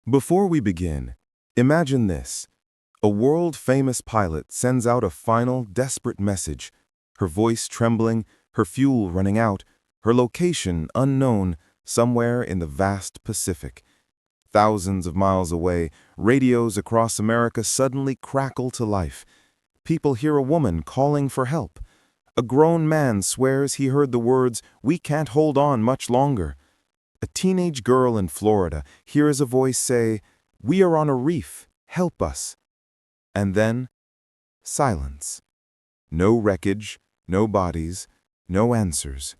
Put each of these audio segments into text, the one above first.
Before we begin, imagine this. A world-famous pilot sends out a final, desperate message, her voice trembling, her fuel running out, her location unknown, somewhere in the vast Pacific. Thousands of miles away, radios across America suddenly crackle to life. People hear a woman calling for help. A grown man swears he heard the words, "We can't hold on much longer." A teenage girl in Florida hears a voice say, "We are on a reef, help us." And then, silence. No wreckage, no bodies, no answers.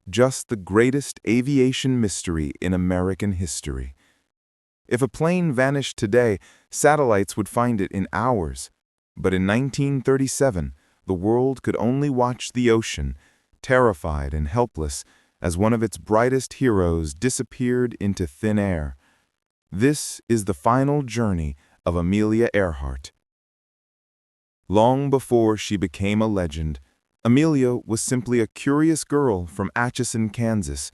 Just the greatest aviation mystery in American history. If a plane vanished today, satellites would find it in hours. But in 1937, the world could only watch the ocean, terrified and helpless, as one of its brightest heroes disappeared into thin air. This is the final journey of Amelia Earhart. Long before she became a legend, Amelia was simply a curious girl from Atchison, Kansas.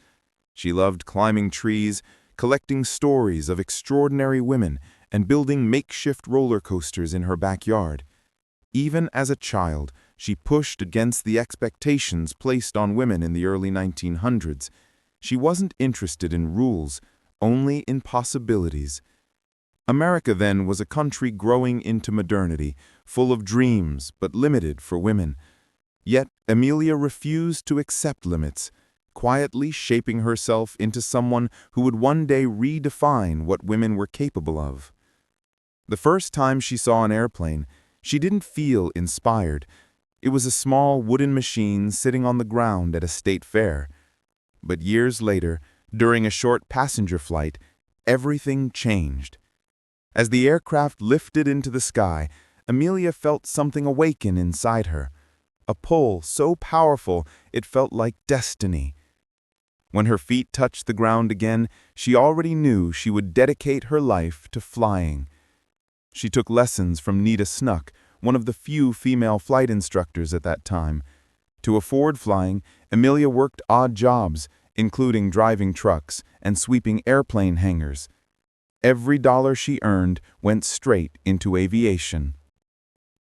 She loved climbing trees, collecting stories of extraordinary women, and building makeshift roller coasters in her backyard. Even as a child, she pushed against the expectations placed on women in the early 1900s. She wasn't interested in rules, only in possibilities. America then was a country growing into modernity, full of dreams but limited for women. Yet Amelia refused to accept limits, quietly shaping herself into someone who would one day redefine what women were capable of. The first time she saw an airplane, she didn't feel inspired. It was a small wooden machine sitting on the ground at a state fair. But years later, during a short passenger flight, everything changed. As the aircraft lifted into the sky, Amelia felt something awaken inside her, a pull so powerful it felt like destiny. When her feet touched the ground again, she already knew she would dedicate her life to flying. She took lessons from Nita Snuck, one of the few female flight instructors at that time. To afford flying, Amelia worked odd jobs, including driving trucks and sweeping airplane hangars. Every dollar she earned went straight into aviation.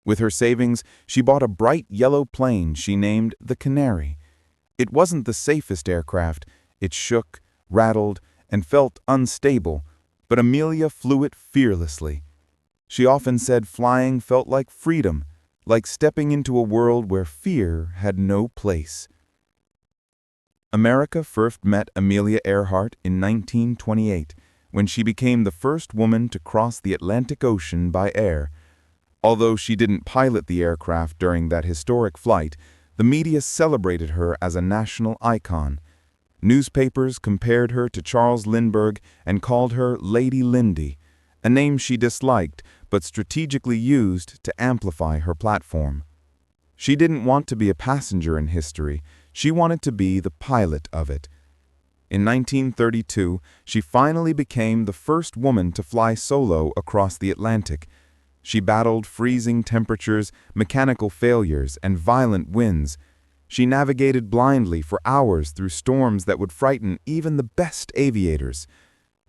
With her savings, she bought a bright yellow plane she named the Canary. It wasn't the safest aircraft. It shook, rattled, and felt unstable, but Amelia flew it fearlessly. She often said flying felt like freedom, like stepping into a world where fear had no place. America first met Amelia Earhart in 1928, when she became the first woman to cross the Atlantic Ocean by air. Although she didn't pilot the aircraft during that historic flight, the media celebrated her as a national icon. Newspapers compared her to Charles Lindbergh and called her Lady Lindy, a name she disliked but strategically used to amplify her platform. She didn't want to be a passenger in history. She wanted to be the pilot of it. In 1932, she finally became the first woman to fly solo across the Atlantic. She battled freezing temperatures, mechanical failures, and violent winds. She navigated blindly for hours through storms that would frighten even the best aviators.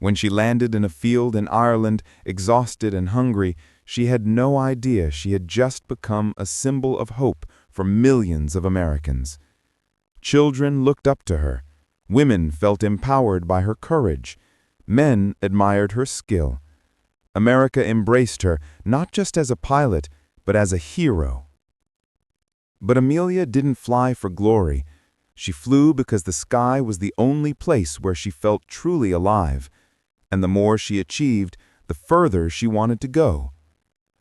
When she landed in a field in Ireland, exhausted and hungry, she had no idea she had just become a symbol of hope for millions of Americans. Children looked up to her. Women felt empowered by her courage. Men admired her skill. America embraced her not just as a pilot, but as a hero. But Amelia didn't fly for glory. She flew because the sky was the only place where she felt truly alive. And the more she achieved, the further she wanted to go.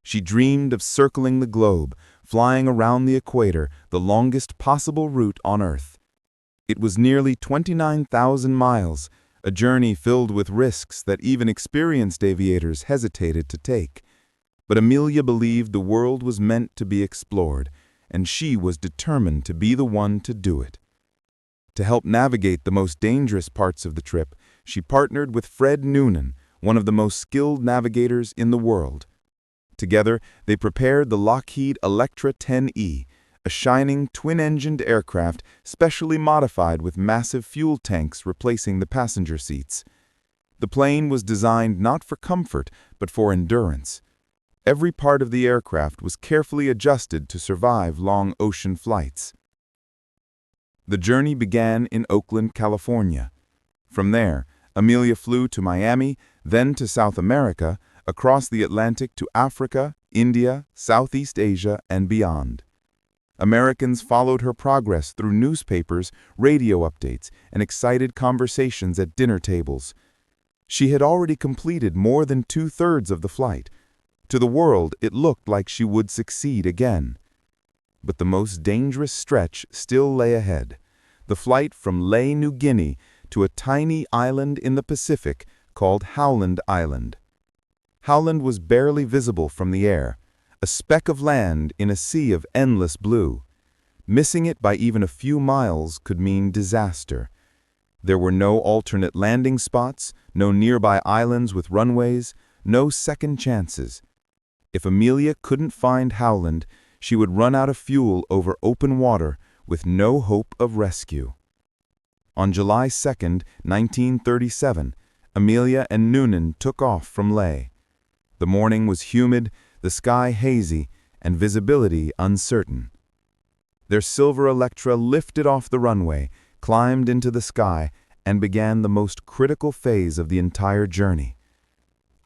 She dreamed of circling the globe, flying around the equator, the longest possible route on Earth. It was nearly 29,000 miles, a journey filled with risks that even experienced aviators hesitated to take. But Amelia believed the world was meant to be explored, and she was determined to be the one to do it. To help navigate the most dangerous parts of the trip, she partnered with Fred Noonan, one of the most skilled navigators in the world. Together, they prepared the Lockheed Electra 10E, a shining twin-engined aircraft specially modified with massive fuel tanks replacing the passenger seats. The plane was designed not for comfort, but for endurance. Every part of the aircraft was carefully adjusted to survive long ocean flights. The journey began in Oakland, California. From there, Amelia flew to Miami, then to South America, across the Atlantic to Africa, India, Southeast Asia, and beyond. Americans followed her progress through newspapers, radio updates, and excited conversations at dinner tables. She had already completed more than two-thirds of the flight. To the world, it looked like she would succeed again. But the most dangerous stretch still lay ahead. The flight from Lae, New Guinea, to a tiny island in the Pacific called Howland Island. Howland was barely visible from the air, a speck of land in a sea of endless blue. Missing it by even a few miles could mean disaster. There were no alternate landing spots, no nearby islands with runways, no second chances. If Amelia couldn't find Howland, she would run out of fuel over open water with no hope of rescue. On July 2, 1937, Amelia and Noonan took off from Lae. The morning was humid, the sky hazy, and visibility uncertain. Their silver Electra lifted off the runway, climbed into the sky, and began the most critical phase of the entire journey.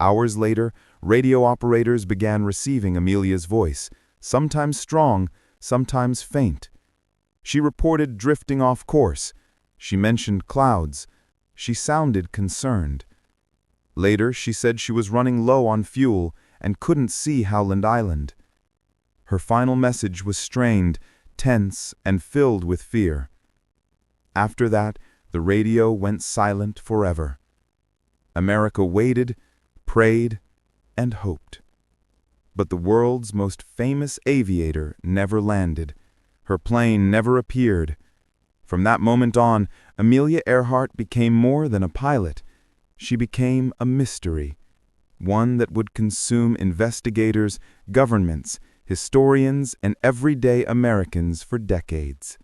Hours later, radio operators began receiving Amelia's voice, sometimes strong, sometimes faint. She reported drifting off course. She mentioned clouds. She sounded concerned. Later, she said she was running low on fuel and couldn't see Howland Island. Her final message was strained, tense, and filled with fear. After that, the radio went silent forever. America waited, prayed, and hoped. But the world's most famous aviator never landed. Her plane never appeared. From that moment on, Amelia Earhart became more than a pilot. She became a mystery, one that would consume investigators, governments, historians, and everyday Americans for decades.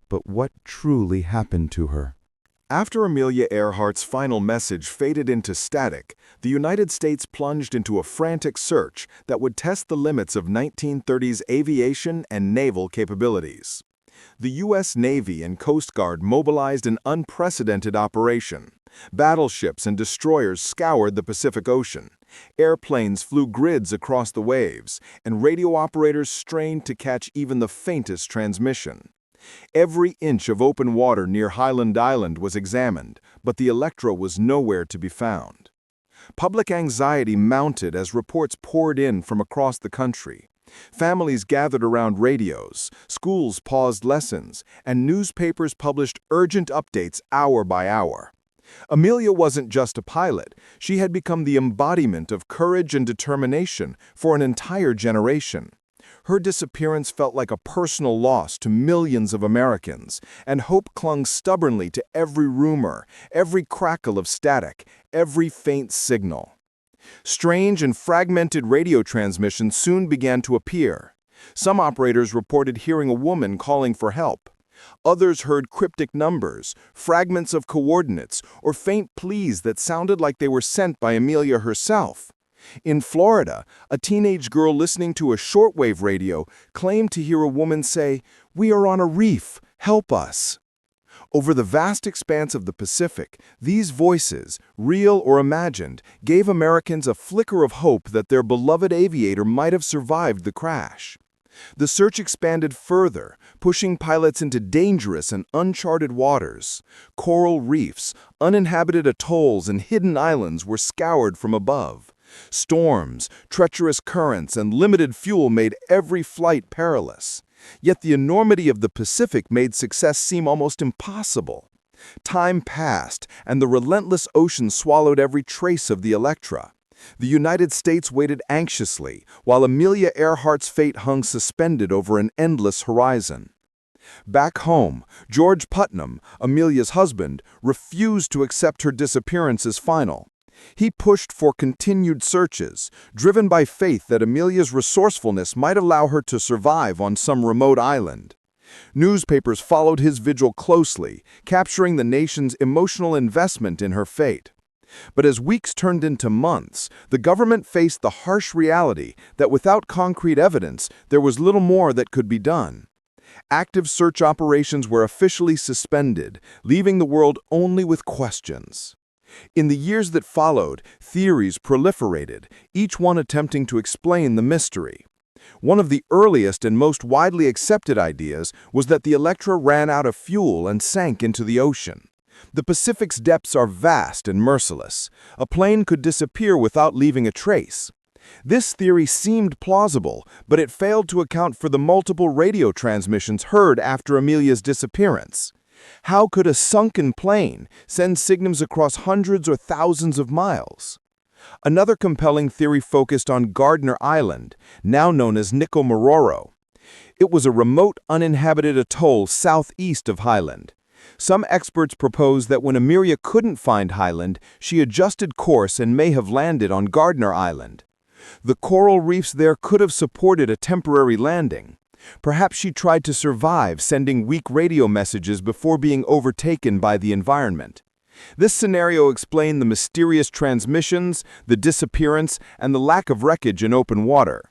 But what truly happened to her? After Amelia Earhart's final message faded into static, the United States plunged into a frantic search that would test the limits of 1930s aviation and naval capabilities. The U.S. Navy and Coast Guard mobilized an unprecedented operation. Battleships and destroyers scoured the Pacific Ocean. Airplanes flew grids across the waves, and radio operators strained to catch even the faintest transmission. Every inch of open water near Howland Island was examined, but the Electra was nowhere to be found. Public anxiety mounted as reports poured in from across the country. Families gathered around radios, schools paused lessons, and newspapers published urgent updates hour by hour. Amelia wasn't just a pilot, she had become the embodiment of courage and determination for an entire generation. Her disappearance felt like a personal loss to millions of Americans, and hope clung stubbornly to every rumor, every crackle of static, every faint signal. Strange and fragmented radio transmissions soon began to appear. Some operators reported hearing a woman calling for help. Others heard cryptic numbers, fragments of coordinates, or faint pleas that sounded like they were sent by Amelia herself. In Florida, a teenage girl listening to a shortwave radio claimed to hear a woman say, "We are on a reef, help us." Over the vast expanse of the Pacific, these voices, real or imagined, gave Americans a flicker of hope that their beloved aviator might have survived the crash. The search expanded further, pushing pilots into dangerous and uncharted waters. Coral reefs, uninhabited atolls, and hidden islands were scoured from above. Storms, treacherous currents, and limited fuel made every flight perilous. Yet the enormity of the Pacific made success seem almost impossible. Time passed, and the relentless ocean swallowed every trace of the Electra. The United States waited anxiously, while Amelia Earhart's fate hung suspended over an endless horizon. Back home, George Putnam, Amelia's husband, refused to accept her disappearance as final. He pushed for continued searches, driven by faith that Amelia's resourcefulness might allow her to survive on some remote island. Newspapers followed his vigil closely, capturing the nation's emotional investment in her fate. But as weeks turned into months, the government faced the harsh reality that without concrete evidence, there was little more that could be done. Active search operations were officially suspended, leaving the world only with questions. In the years that followed, theories proliferated, each one attempting to explain the mystery. One of the earliest and most widely accepted ideas was that the Electra ran out of fuel and sank into the ocean. The Pacific's depths are vast and merciless. A plane could disappear without leaving a trace. This theory seemed plausible, but it failed to account for the multiple radio transmissions heard after Amelia's disappearance. How could a sunken plane send signals across hundreds or thousands of miles? Another compelling theory focused on Gardner Island, now known as Nikumaroro. It was a remote, uninhabited atoll southeast of Highland. Some experts propose that when Amelia couldn't find Highland, she adjusted course and may have landed on Gardner Island. The coral reefs there could have supported a temporary landing. Perhaps she tried to survive, sending weak radio messages before being overtaken by the environment. This scenario explained the mysterious transmissions, the disappearance, and the lack of wreckage in open water.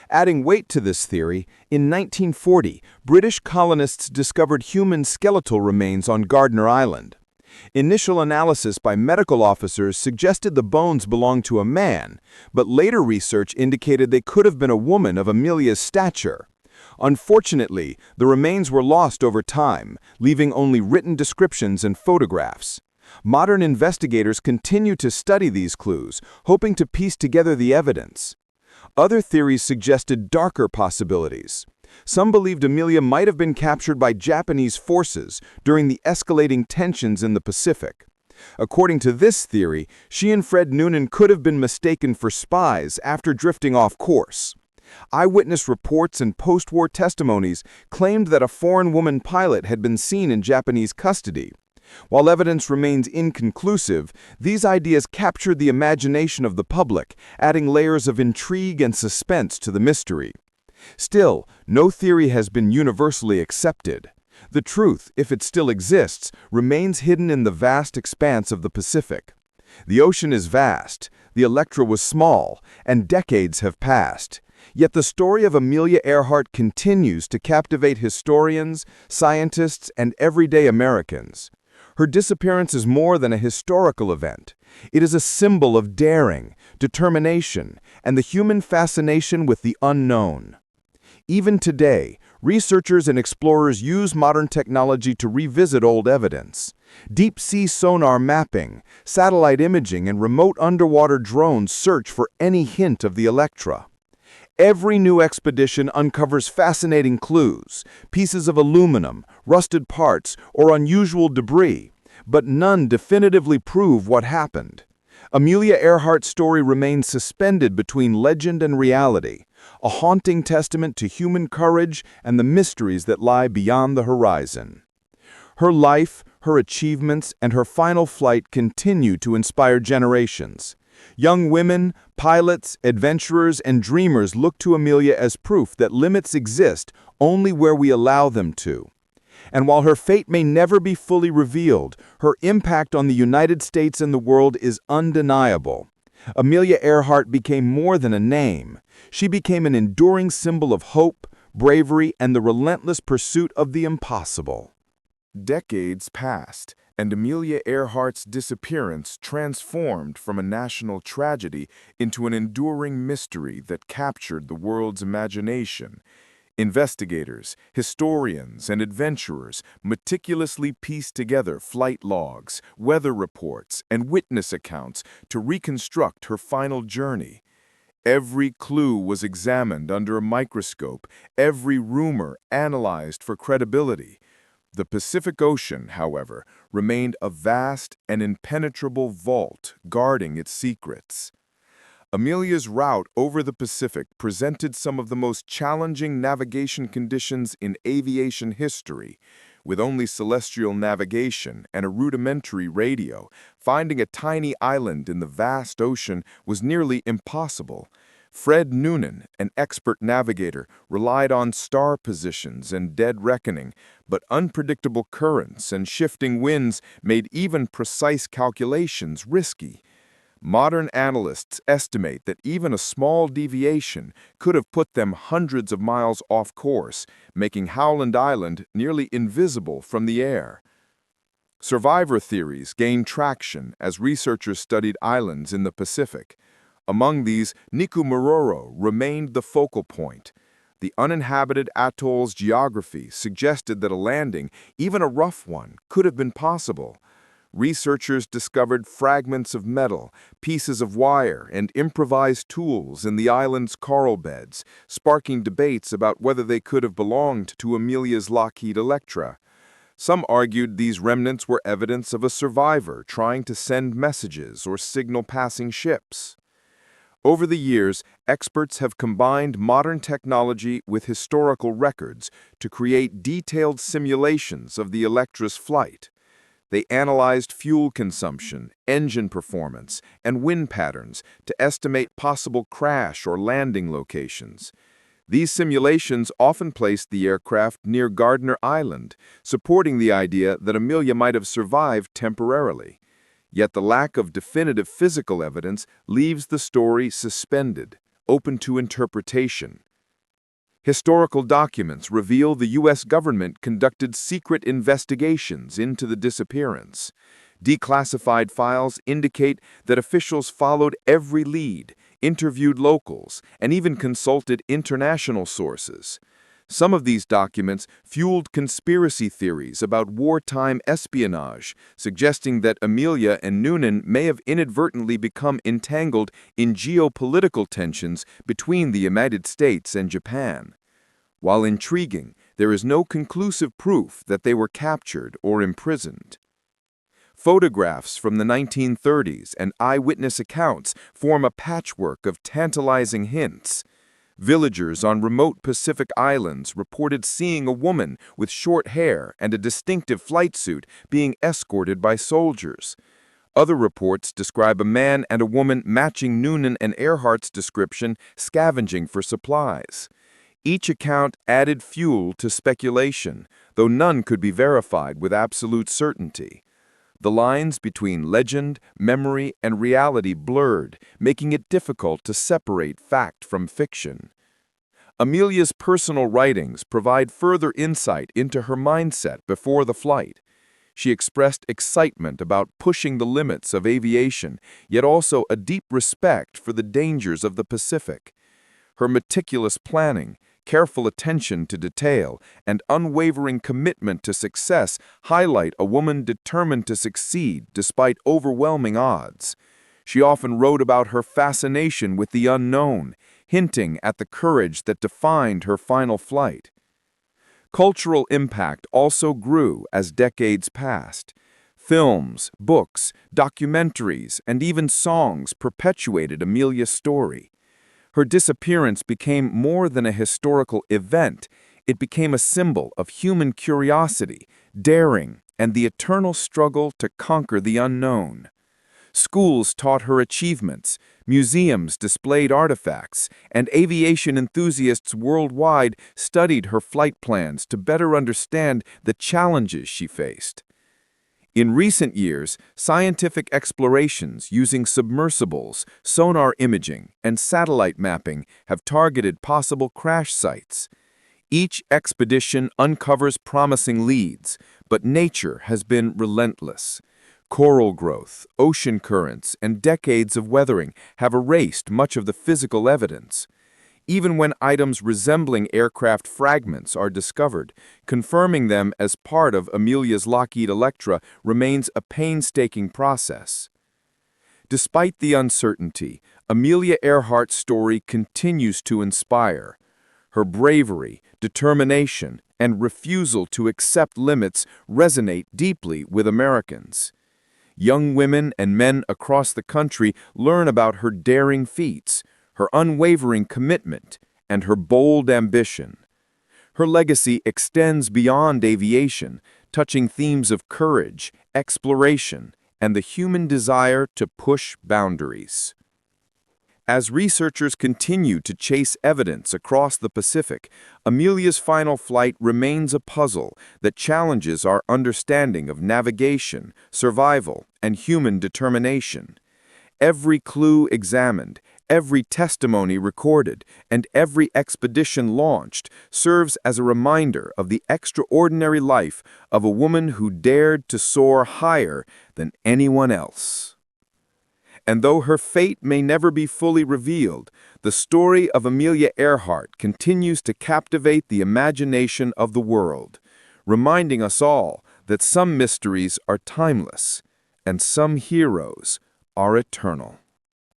Adding weight to this theory, in 1940, British colonists discovered human skeletal remains on Gardner Island. Initial analysis by medical officers suggested the bones belonged to a man, but later research indicated they could have been a woman of Amelia's stature. Unfortunately, the remains were lost over time, leaving only written descriptions and photographs. Modern investigators continue to study these clues, hoping to piece together the evidence. Other theories suggested darker possibilities. Some believed Amelia might have been captured by Japanese forces during the escalating tensions in the Pacific. According to this theory, she and Fred Noonan could have been mistaken for spies after drifting off course. Eyewitness reports and post-war testimonies claimed that a foreign woman pilot had been seen in Japanese custody. While evidence remains inconclusive, these ideas captured the imagination of the public, adding layers of intrigue and suspense to the mystery. Still, no theory has been universally accepted. The truth, if it still exists, remains hidden in the vast expanse of the Pacific. The ocean is vast, the Electra was small, and decades have passed. Yet the story of Amelia Earhart continues to captivate historians, scientists, and everyday Americans. Her disappearance is more than a historical event. It is a symbol of daring, determination, and the human fascination with the unknown. Even today, researchers and explorers use modern technology to revisit old evidence. Deep-sea sonar mapping, satellite imaging, and remote underwater drones search for any hint of the Electra. Every new expedition uncovers fascinating clues, pieces of aluminum, rusted parts, or unusual debris, but none definitively prove what happened. Amelia Earhart's story remains suspended between legend and reality, a haunting testament to human courage and the mysteries that lie beyond the horizon. Her life, her achievements, and her final flight continue to inspire generations. Young women, pilots, adventurers, and dreamers look to Amelia as proof that limits exist only where we allow them to. And while her fate may never be fully revealed, her impact on the United States and the world is undeniable. Amelia Earhart became more than a name. She became an enduring symbol of hope, bravery, and the relentless pursuit of the impossible. Decades passed, and Amelia Earhart's disappearance transformed from a national tragedy into an enduring mystery that captured the world's imagination. Investigators, historians, and adventurers meticulously pieced together flight logs, weather reports, and witness accounts to reconstruct her final journey. Every clue was examined under a microscope, every rumor analyzed for credibility. The Pacific Ocean, however, remained a vast and impenetrable vault guarding its secrets. Amelia's route over the Pacific presented some of the most challenging navigation conditions in aviation history. With only celestial navigation and a rudimentary radio, finding a tiny island in the vast ocean was nearly impossible. Fred Noonan, an expert navigator, relied on star positions and dead reckoning, but unpredictable currents and shifting winds made even precise calculations risky. Modern analysts estimate that even a small deviation could have put them hundreds of miles off course, making Howland Island nearly invisible from the air. Survivor theories gained traction as researchers studied islands in the Pacific. Among these, Nikumaroro remained the focal point. The uninhabited atoll's geography suggested that a landing, even a rough one, could have been possible. Researchers discovered fragments of metal, pieces of wire, and improvised tools in the island's coral beds, sparking debates about whether they could have belonged to Amelia's Lockheed Electra. Some argued these remnants were evidence of a survivor trying to send messages or signal passing ships. Over the years, experts have combined modern technology with historical records to create detailed simulations of the Electra's flight. They analyzed fuel consumption, engine performance, and wind patterns to estimate possible crash or landing locations. These simulations often placed the aircraft near Gardner Island, supporting the idea that Amelia might have survived temporarily. Yet the lack of definitive physical evidence leaves the story suspended, open to interpretation. Historical documents reveal the U.S. government conducted secret investigations into the disappearance. Declassified files indicate that officials followed every lead, interviewed locals, and even consulted international sources. Some of these documents fueled conspiracy theories about wartime espionage, suggesting that Amelia and Noonan may have inadvertently become entangled in geopolitical tensions between the United States and Japan. While intriguing, there is no conclusive proof that they were captured or imprisoned. Photographs from the 1930s and eyewitness accounts form a patchwork of tantalizing hints. Villagers on remote Pacific islands reported seeing a woman with short hair and a distinctive flight suit being escorted by soldiers. Other reports describe a man and a woman matching Noonan and Earhart's description, scavenging for supplies. Each account added fuel to speculation, though none could be verified with absolute certainty. The lines between legend, memory, and reality blurred, making it difficult to separate fact from fiction. Amelia's personal writings provide further insight into her mindset before the flight. She expressed excitement about pushing the limits of aviation, yet also a deep respect for the dangers of the Pacific. Her meticulous planning, careful attention to detail, and unwavering commitment to success highlight a woman determined to succeed despite overwhelming odds. She often wrote about her fascination with the unknown, hinting at the courage that defined her final flight. Cultural impact also grew as decades passed. Films, books, documentaries, and even songs perpetuated Amelia's story. Her disappearance became more than a historical event. It became a symbol of human curiosity, daring, and the eternal struggle to conquer the unknown. Schools taught her achievements, museums displayed artifacts, and aviation enthusiasts worldwide studied her flight plans to better understand the challenges she faced. In recent years, scientific explorations using submersibles, sonar imaging, and satellite mapping have targeted possible crash sites. Each expedition uncovers promising leads, but nature has been relentless. Coral growth, ocean currents, and decades of weathering have erased much of the physical evidence. Even when items resembling aircraft fragments are discovered, confirming them as part of Amelia's Lockheed Electra remains a painstaking process. Despite the uncertainty, Amelia Earhart's story continues to inspire. Her bravery, determination, and refusal to accept limits resonate deeply with Americans. Young women and men across the country learn about her daring feats, her unwavering commitment, and her bold ambition. Her legacy extends beyond aviation, touching themes of courage, exploration, and the human desire to push boundaries. As researchers continue to chase evidence across the Pacific, Amelia's final flight remains a puzzle that challenges our understanding of navigation, survival, and human determination. Every clue examined, every testimony recorded, and every expedition launched serves as a reminder of the extraordinary life of a woman who dared to soar higher than anyone else. And though her fate may never be fully revealed, the story of Amelia Earhart continues to captivate the imagination of the world, reminding us all that some mysteries are timeless and some heroes are eternal.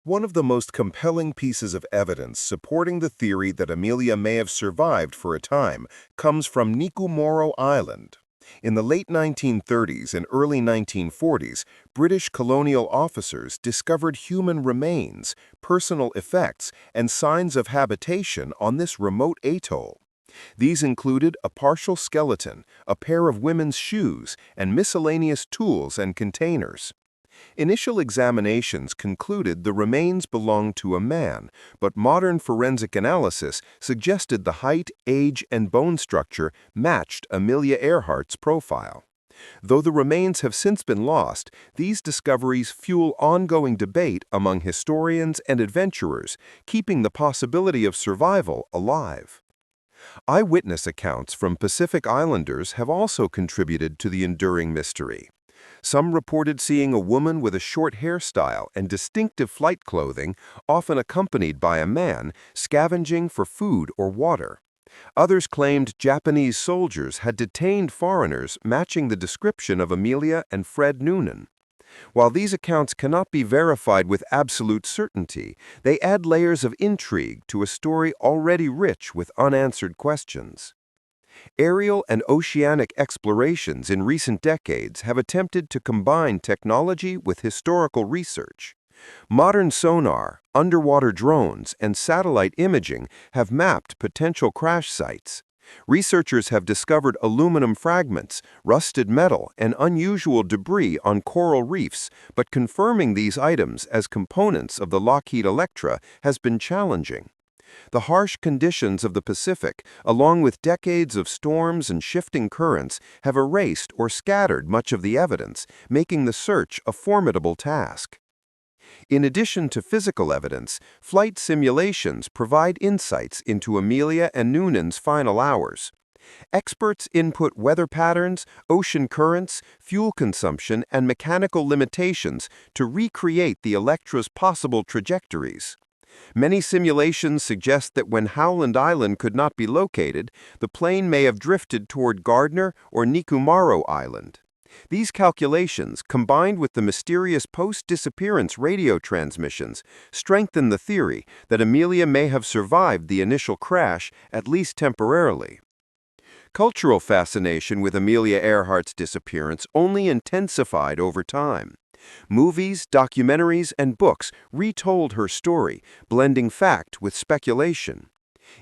One of the most compelling pieces of evidence supporting the theory that Amelia may have survived for a time comes from Nikumaroro Island. In the late 1930s and early 1940s, British colonial officers discovered human remains, personal effects, and signs of habitation on this remote atoll. These included a partial skeleton, a pair of women's shoes, and miscellaneous tools and containers. Initial examinations concluded the remains belonged to a man, but modern forensic analysis suggested the height, age, and bone structure matched Amelia Earhart's profile. Though the remains have since been lost, these discoveries fuel ongoing debate among historians and adventurers, keeping the possibility of survival alive. Eyewitness accounts from Pacific Islanders have also contributed to the enduring mystery. Some reported seeing a woman with a short hairstyle and distinctive flight clothing, often accompanied by a man, scavenging for food or water. Others claimed Japanese soldiers had detained foreigners matching the description of Amelia and Fred Noonan. While these accounts cannot be verified with absolute certainty, they add layers of intrigue to a story already rich with unanswered questions. Aerial and oceanic explorations in recent decades have attempted to combine technology with historical research. Modern sonar, underwater drones, and satellite imaging have mapped potential crash sites. Researchers have discovered aluminum fragments, rusted metal, and unusual debris on coral reefs, but confirming these items as components of the Lockheed Electra has been challenging. The harsh conditions of the Pacific, along with decades of storms and shifting currents, have erased or scattered much of the evidence, making the search a formidable task. In addition to physical evidence, flight simulations provide insights into Amelia and Noonan's final hours. Experts input weather patterns, ocean currents, fuel consumption, and mechanical limitations to recreate the Electra's possible trajectories. Many simulations suggest that when Howland Island could not be located, the plane may have drifted toward Gardner or Nikumaroro Island. These calculations, combined with the mysterious post-disappearance radio transmissions, strengthen the theory that Amelia may have survived the initial crash, at least temporarily. Cultural fascination with Amelia Earhart's disappearance only intensified over time. Movies, documentaries, and books retold her story, blending fact with speculation.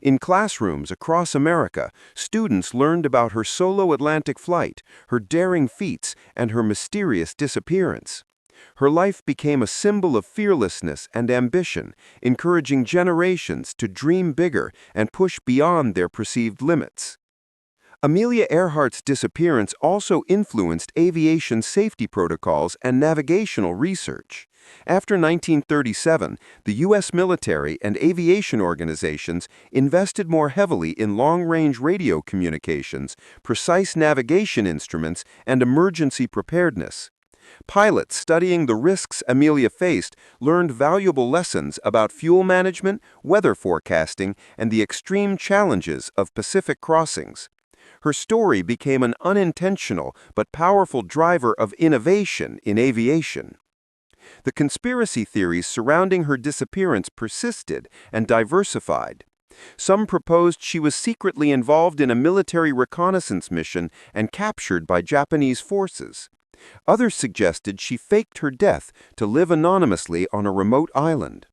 In classrooms across America, students learned about her solo Atlantic flight, her daring feats, and her mysterious disappearance. Her life became a symbol of fearlessness and ambition, encouraging generations to dream bigger and push beyond their perceived limits. Amelia Earhart's disappearance also influenced aviation safety protocols and navigational research. After 1937, the U.S. military and aviation organizations invested more heavily in long-range radio communications, precise navigation instruments, and emergency preparedness. Pilots studying the risks Amelia faced learned valuable lessons about fuel management, weather forecasting, and the extreme challenges of Pacific crossings. Her story became an unintentional but powerful driver of innovation in aviation. The conspiracy theories surrounding her disappearance persisted and diversified. Some proposed she was secretly involved in a military reconnaissance mission and captured by Japanese forces. Others suggested she faked her death to live anonymously on a remote island.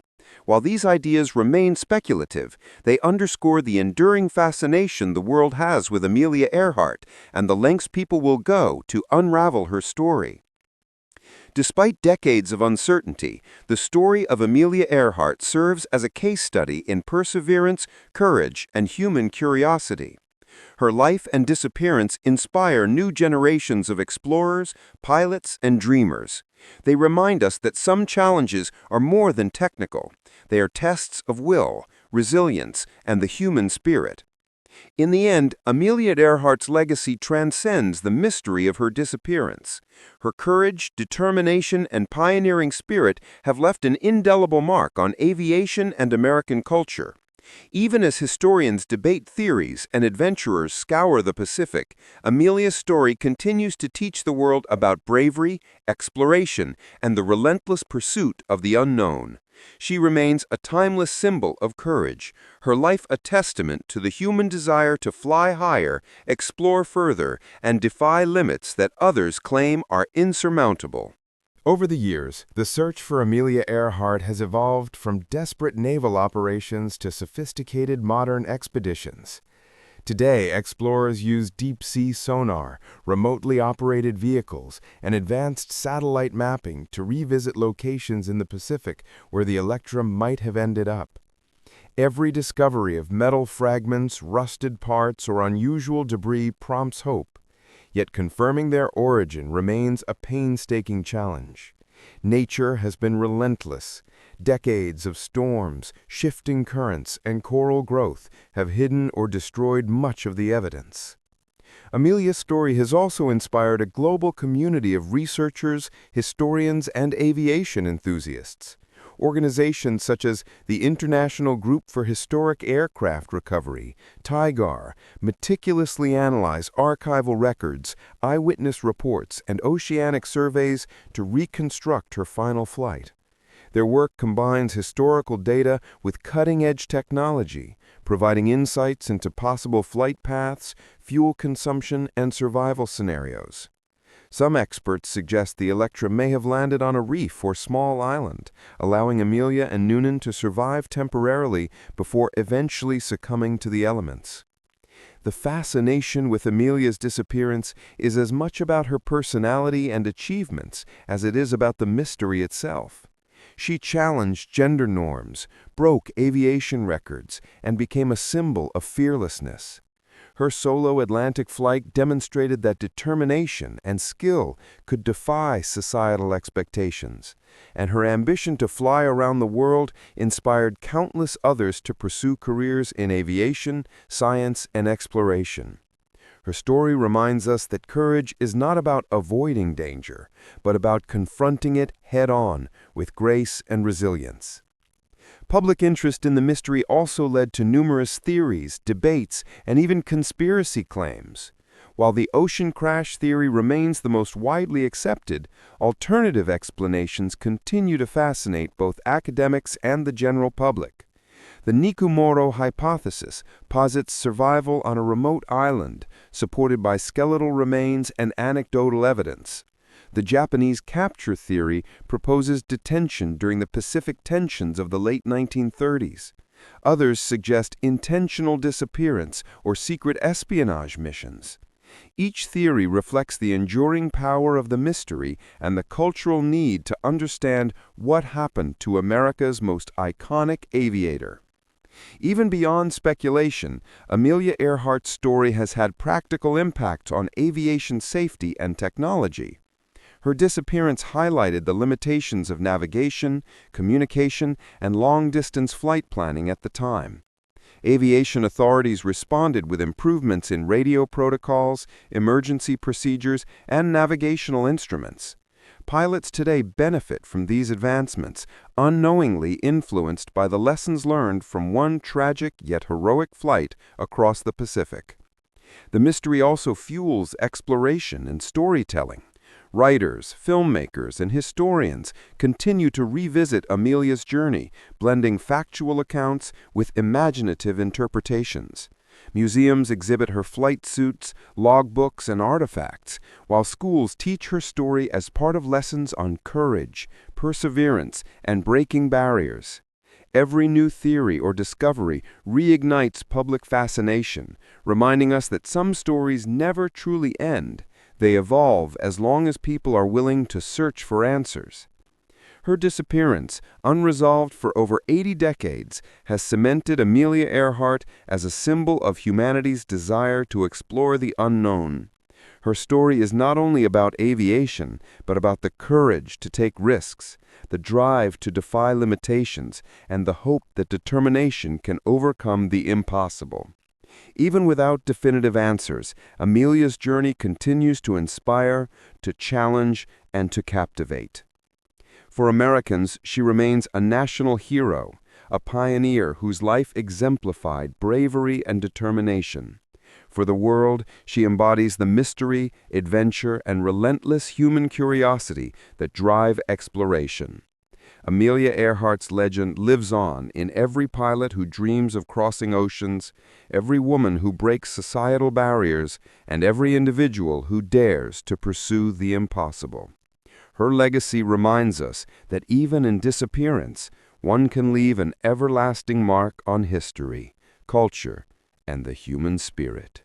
While these ideas remain speculative, they underscore the enduring fascination the world has with Amelia Earhart and the lengths people will go to unravel her story. Despite decades of uncertainty, the story of Amelia Earhart serves as a case study in perseverance, courage, and human curiosity. Her life and disappearance inspire new generations of explorers, pilots, and dreamers. They remind us that some challenges are more than technical. They are tests of will, resilience, and the human spirit. In the end, Amelia Earhart's legacy transcends the mystery of her disappearance. Her courage, determination, and pioneering spirit have left an indelible mark on aviation and American culture. Even as historians debate theories and adventurers scour the Pacific, Amelia's story continues to teach the world about bravery, exploration, and the relentless pursuit of the unknown. She remains a timeless symbol of courage, her life a testament to the human desire to fly higher, explore further, and defy limits that others claim are insurmountable. Over the years, the search for Amelia Earhart has evolved from desperate naval operations to sophisticated modern expeditions. Today, explorers use deep-sea sonar, remotely operated vehicles, and advanced satellite mapping to revisit locations in the Pacific where the Electrum might have ended up. Every discovery of metal fragments, rusted parts, or unusual debris prompts hope. Yet confirming their origin remains a painstaking challenge. Nature has been relentless. Decades of storms, shifting currents, and coral growth have hidden or destroyed much of the evidence. Amelia's story has also inspired a global community of researchers, historians, and aviation enthusiasts. Organizations such as the International Group for Historic Aircraft Recovery, TIGAR, meticulously analyze archival records, eyewitness reports, and oceanic surveys to reconstruct her final flight. Their work combines historical data with cutting-edge technology, providing insights into possible flight paths, fuel consumption, and survival scenarios. Some experts suggest the Electra may have landed on a reef or small island, allowing Amelia and Noonan to survive temporarily before eventually succumbing to the elements. The fascination with Amelia's disappearance is as much about her personality and achievements as it is about the mystery itself. She challenged gender norms, broke aviation records, and became a symbol of fearlessness. Her solo Atlantic flight demonstrated that determination and skill could defy societal expectations, and her ambition to fly around the world inspired countless others to pursue careers in aviation, science, and exploration. Her story reminds us that courage is not about avoiding danger, but about confronting it head-on with grace and resilience. Public interest in the mystery also led to numerous theories, debates, and even conspiracy claims. While the ocean crash theory remains the most widely accepted, alternative explanations continue to fascinate both academics and the general public. The Nikumaroro hypothesis posits survival on a remote island, supported by skeletal remains and anecdotal evidence. The Japanese capture theory proposes detention during the Pacific tensions of the late 1930s. Others suggest intentional disappearance or secret espionage missions. Each theory reflects the enduring power of the mystery and the cultural need to understand what happened to America's most iconic aviator. Even beyond speculation, Amelia Earhart's story has had practical impact on aviation safety and technology. Her disappearance highlighted the limitations of navigation, communication, and long-distance flight planning at the time. Aviation authorities responded with improvements in radio protocols, emergency procedures, and navigational instruments. Pilots today benefit from these advancements, unknowingly influenced by the lessons learned from one tragic yet heroic flight across the Pacific. The mystery also fuels exploration and storytelling. Writers, filmmakers, and historians continue to revisit Amelia's journey, blending factual accounts with imaginative interpretations. Museums exhibit her flight suits, logbooks, and artifacts, while schools teach her story as part of lessons on courage, perseverance, and breaking barriers. Every new theory or discovery reignites public fascination, reminding us that some stories never truly end. They evolve as long as people are willing to search for answers. Her disappearance, unresolved for over 80 decades, has cemented Amelia Earhart as a symbol of humanity's desire to explore the unknown. Her story is not only about aviation, but about the courage to take risks, the drive to defy limitations, and the hope that determination can overcome the impossible. Even without definitive answers, Amelia's journey continues to inspire, to challenge, and to captivate. For Americans, she remains a national hero, a pioneer whose life exemplified bravery and determination. For the world, she embodies the mystery, adventure, and relentless human curiosity that drive exploration. Amelia Earhart's legend lives on in every pilot who dreams of crossing oceans, every woman who breaks societal barriers, and every individual who dares to pursue the impossible. Her legacy reminds us that even in disappearance, one can leave an everlasting mark on history, culture, and the human spirit.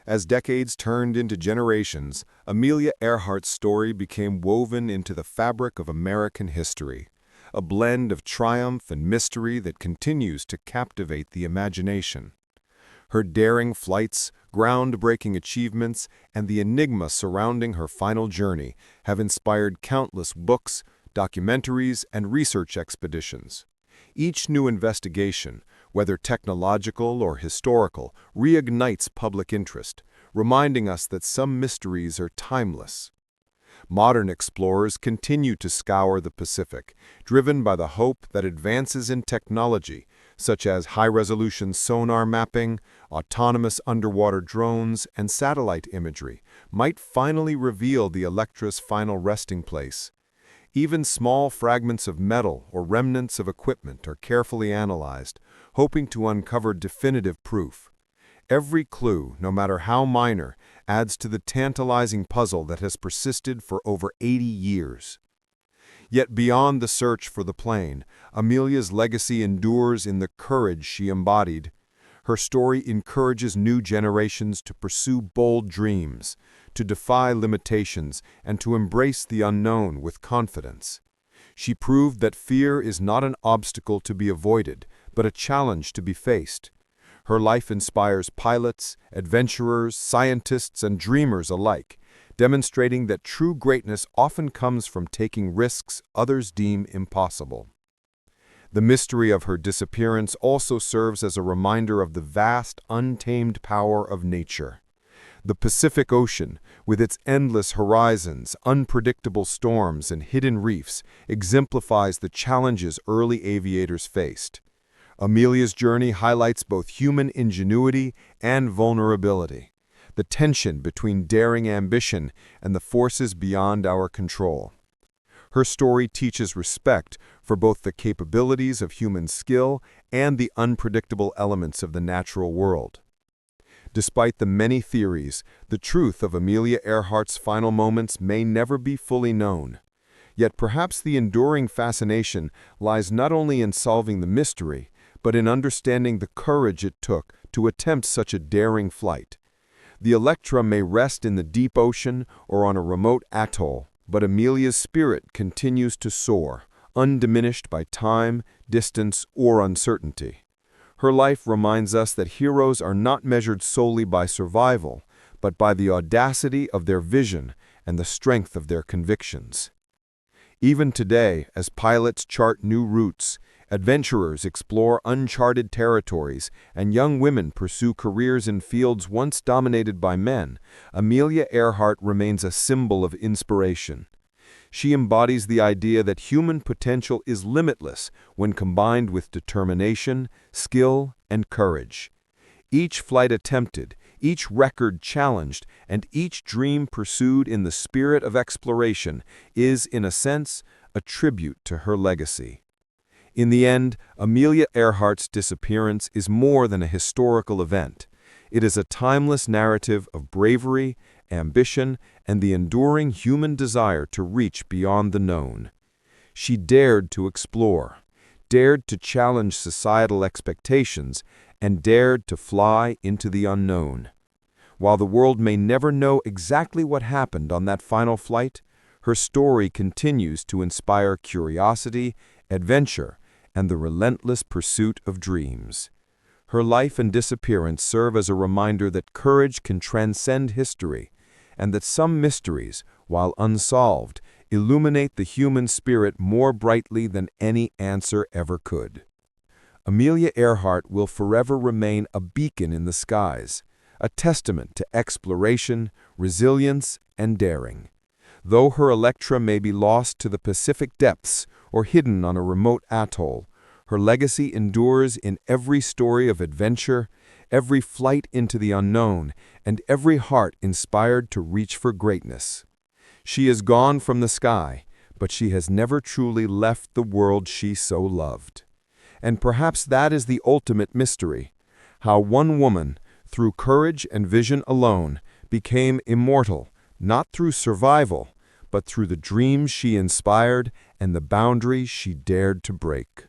As decades turned into generations, Amelia Earhart's story became woven into the fabric of American history, a blend of triumph and mystery that continues to captivate the imagination. Her daring flights, groundbreaking achievements, and the enigma surrounding her final journey have inspired countless books, documentaries, and research expeditions. Each new investigation, whether technological or historical, reignites public interest, reminding us that some mysteries are timeless. Modern explorers continue to scour the Pacific, driven by the hope that advances in technology, such as high-resolution sonar mapping, autonomous underwater drones, and satellite imagery, might finally reveal the Electra's final resting place. Even small fragments of metal or remnants of equipment are carefully analyzed, hoping to uncover definitive proof. Every clue, no matter how minor, adds to the tantalizing puzzle that has persisted for over 80 years. Yet beyond the search for the plane, Amelia's legacy endures in the courage she embodied. Her story encourages new generations to pursue bold dreams, to defy limitations, and to embrace the unknown with confidence. She proved that fear is not an obstacle to be avoided, but a challenge to be faced. Her life inspires pilots, adventurers, scientists, and dreamers alike, demonstrating that true greatness often comes from taking risks others deem impossible. The mystery of her disappearance also serves as a reminder of the vast, untamed power of nature. The Pacific Ocean, with its endless horizons, unpredictable storms, and hidden reefs, exemplifies the challenges early aviators faced. Amelia's journey highlights both human ingenuity and vulnerability, the tension between daring ambition and the forces beyond our control. Her story teaches respect for both the capabilities of human skill and the unpredictable elements of the natural world. Despite the many theories, the truth of Amelia Earhart's final moments may never be fully known. Yet perhaps the enduring fascination lies not only in solving the mystery, but in understanding the courage it took to attempt such a daring flight. The Electra may rest in the deep ocean or on a remote atoll, but Amelia's spirit continues to soar, undiminished by time, distance, or uncertainty. Her life reminds us that heroes are not measured solely by survival, but by the audacity of their vision and the strength of their convictions. Even today, as pilots chart new routes, adventurers explore uncharted territories, and young women pursue careers in fields once dominated by men, Amelia Earhart remains a symbol of inspiration. She embodies the idea that human potential is limitless when combined with determination, skill, and courage. Each flight attempted, each record challenged, and each dream pursued in the spirit of exploration is, in a sense, a tribute to her legacy. In the end, Amelia Earhart's disappearance is more than a historical event. It is a timeless narrative of bravery, ambition, and the enduring human desire to reach beyond the known. She dared to explore, dared to challenge societal expectations, and dared to fly into the unknown. While the world may never know exactly what happened on that final flight, her story continues to inspire curiosity, adventure, and the relentless pursuit of dreams. Her life and disappearance serve as a reminder that courage can transcend history, and that some mysteries, while unsolved, illuminate the human spirit more brightly than any answer ever could. Amelia Earhart will forever remain a beacon in the skies, a testament to exploration, resilience, and daring. Though her Electra may be lost to the Pacific depths or hidden on a remote atoll, her legacy endures in every story of adventure, every flight into the unknown, and every heart inspired to reach for greatness. She is gone from the sky, but she has never truly left the world she so loved. And perhaps that is the ultimate mystery, how one woman, through courage and vision alone, became immortal, not through survival, but through the dreams she inspired and the boundaries she dared to break.